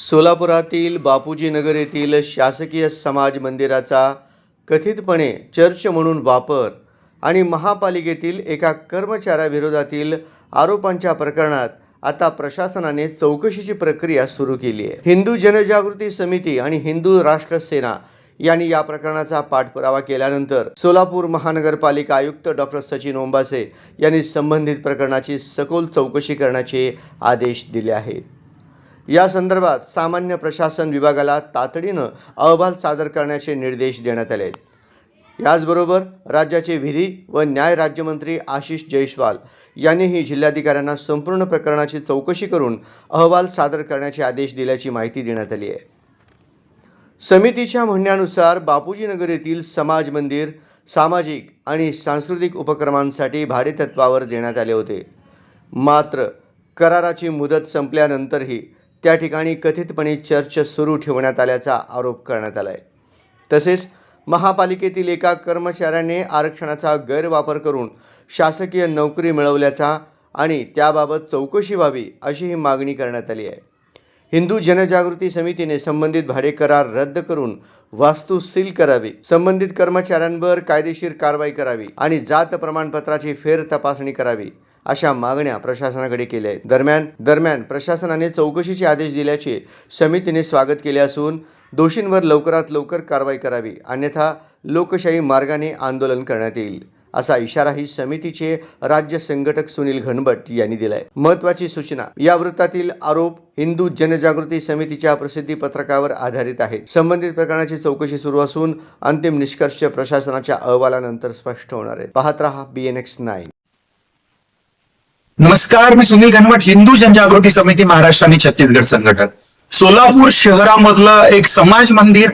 सोलापुरातील बापूजी नगर येथील शासकीय समाज मंदिराचा कथितपणे चर्च म्हणून वापर आणि महापालिकेतील एका कर्मचाऱ्याविरोधातील आरोपांच्या प्रकरणात आता प्रशासनाने चौकशीची प्रक्रिया सुरू केली आहे। हिंदू जनजागृती समिती आणि हिंदू राष्ट्र सेना यांनी या प्रकरणाचा पाठपुरावा केल्यानंतर सोलापूर महानगरपालिका आयुक्त डॉक्टर सचिन ओंबासे यांनी संबंधित प्रकरणाची सखोल चौकशी करण्याचे आदेश दिले आहेत। या संदर्भात सामान्य प्रशासन विभागाला तातडीने अहवाल सादर करण्याचे निर्देश देण्यात आले आहेत। याचबरोबर राज्याचे विधी व न्याय राज्यमंत्री आशिष जयस्वाल यांनीही जिल्हाधिकाऱ्यांना संपूर्ण प्रकरणाची चौकशी करून अहवाल सादर करण्याचे आदेश दिल्याची माहिती देण्यात आली आहे। समितीच्या म्हणण्यानुसार बापूजी नगर येथील समाज मंदिर सामाजिक आणि सांस्कृतिक उपक्रमांसाठी भाडेतत्वावर देण्यात आले होते। मात्र कराराची मुदत संपल्यानंतरही त्या ठिकाणी कथितपणे चर्च सुरू ठेवण्यात आल्याचा आरोप करण्यात आला आहे। तसेच महापालिकेतील एका कर्मचाऱ्याने आरक्षणाचा गैरवापर करून शासकीय नोकरी मिळवल्याचा आणि त्याबाबत चौकशी व्हावी अशी ही मागणी करण्यात आली आहे। हिंदू जनजागृती समितीने संबंधित भाडे करार रद्द करून वास्तू सील करावी, संबंधित कर्मचाऱ्यांवर कायदेशीर कारवाई करावी आणि जात प्रमाणपत्राची फेर तपासणी करावी अशा मागण्या प्रशासनाकडे केल्या आहेत। दरम्यान प्रशासनाने चौकशीचे आदेश दिल्याचे समितीने स्वागत केले असून दोषींवर लवकरात लवकर कारवाई करावी, अन्यथा लोकशाही मार्गाने आंदोलन करण्यात येईल असा इशाराही समितीचे राज्य संघटक सुनील घनबट यांनी दिलाय। महत्त्वाची सूचना, या वृत्तातील आरोप हिंदू जनजागृती समितीच्या प्रसिद्धी पत्रकावर आधारित आहेत। संबंधित प्रकरणाची चौकशी सुरू असून अंतिम निष्कर्ष प्रशासनाच्या अहवालानंतर स्पष्ट होणार आहे। पाहत रहा BNX9। नमस्कार, मी सुनील घनवट, हिंदू जनजागृती समिती महाराष्ट्र आणि छत्तीसगड संघटक। सोलापूर शहरामधलं एक समाज मंदिर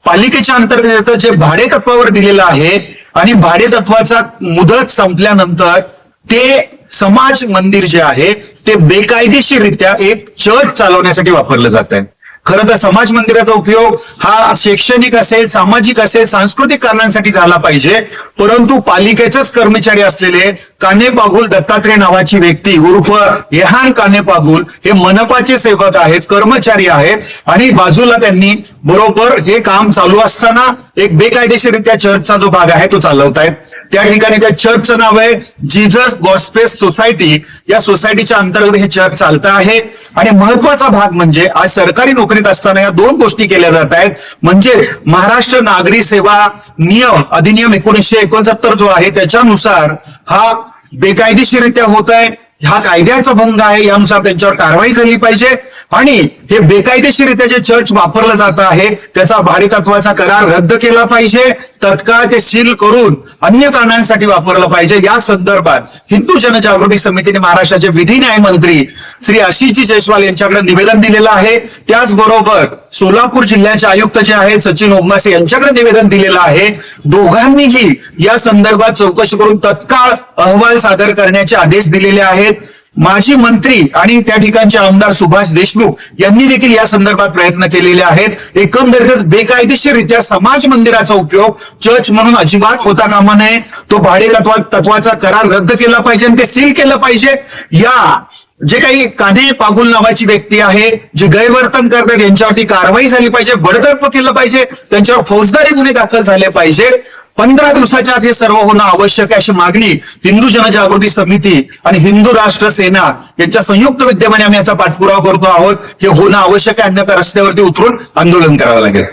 पालिकेच्या अंतर्गत जे भाडे तत्वावर दिलेलं आहे आणि भाडे तत्वाचा मुदत संपल्यानंतर ते समाज मंदिर जे आहे ते बेकायदेशीररित्या एक चर्च चालवण्यासाठी वापरलं जात आहे। खरं तर समाज मंदिराचा उपयोग हा शैक्षणिक असेल, सामाजिक असेल, सांस्कृतिक कारणांसाठी झाला पाहिजे, परंतु पालिकेचेच कर्मचारी असलेले कानेपागुल दत्तात्रय नावाची व्यक्ती उर्फ येहान कानेपागुल हे मनपाचे सेवक आहेत, कर्मचारी आहेत आणि बाजूला त्यांनी बरोबर हे काम चालू असताना एक बेकायदेशीररित्या चर्चचा जो भाग आहे तो चालवतायत। त्या ठिकाणी त्या चर्चचं नाव आहे जीजस गॉस्पेल सोसायटी। या सोसायटीच्या अंतर्गत हे चर्च चालतं आहे आणि महत्वाचा भाग म्हणजे आज सरकारी नोकरीत असताना या दोन गोष्टी केल्या जात आहेत। म्हणजेच महाराष्ट्र नागरी सेवा नियम अधिनियम 1969 जो आहे त्याच्यानुसार हा बेकायदेशीररित्या होत आहे, हा कायद्याचा भंग आहे, यानुसार त्यांच्यावर कारवाई झाली पाहिजे आणि हे बेकायदेशीररित्या जे चर्च वापरलं जात आहे त्याचा भाडेतत्वाचा करार रद्द केला पाहिजे, तत्काळ ते सील करून अन्य कारणांसाठी वापरलं पाहिजे। या संदर्भात हिंदू जनजागृती समितीने महाराष्ट्राचे विधी न्याय मंत्री श्री आशिषजी जयस्वाल यांच्याकडे निवेदन दिलेलं आहे। त्याचबरोबर सोलापूर जिल्ह्याचे आयुक्त जे आहेत सचिन ओंबासे यांच्याकडे निवेदन दिलेलं आहे। दोघांनीही या संदर्भात चौकशी करून तत्काळ अहवाल सादर करण्याचे आदेश दिलेले आहेत। माजी मंत्री आणि त्या ठिकाणचे आमदार सुभाष देशमुख यांनी देखील या संदर्भात प्रयत्न केलेले आहेत। एकंदरीतच बेकायदेशीररित्या समाज मंदिराचा उपयोग चर्च म्हणून अजिबात होता कामा नये, तो भाडे तत्वाचा करार रद्द केला पाहिजे आणि ते सील केलं पाहिजे। या जे काही काने पागुल नावाची व्यक्ती आहे जे गैरवर्तन करतात यांच्यावरती कारवाई झाली पाहिजे, बडतर्फ केलं पाहिजे, त्यांच्यावर फौजदारी गुन्हे दाखल झाले पाहिजे। 15 दिवसाच्या आत हे सर्व होणं आवश्यक आहे अशी मागणी हिंदू जनजागृती समिती आणि हिंदू राष्ट्र सेना यांच्या संयुक्त विद्यमाने आम्ही याचा पाठपुरावा करतो आहोत। हे होणं आवश्यक आहे, अन्यथा रस्त्यावरती उतरून आंदोलन करावं लागेल।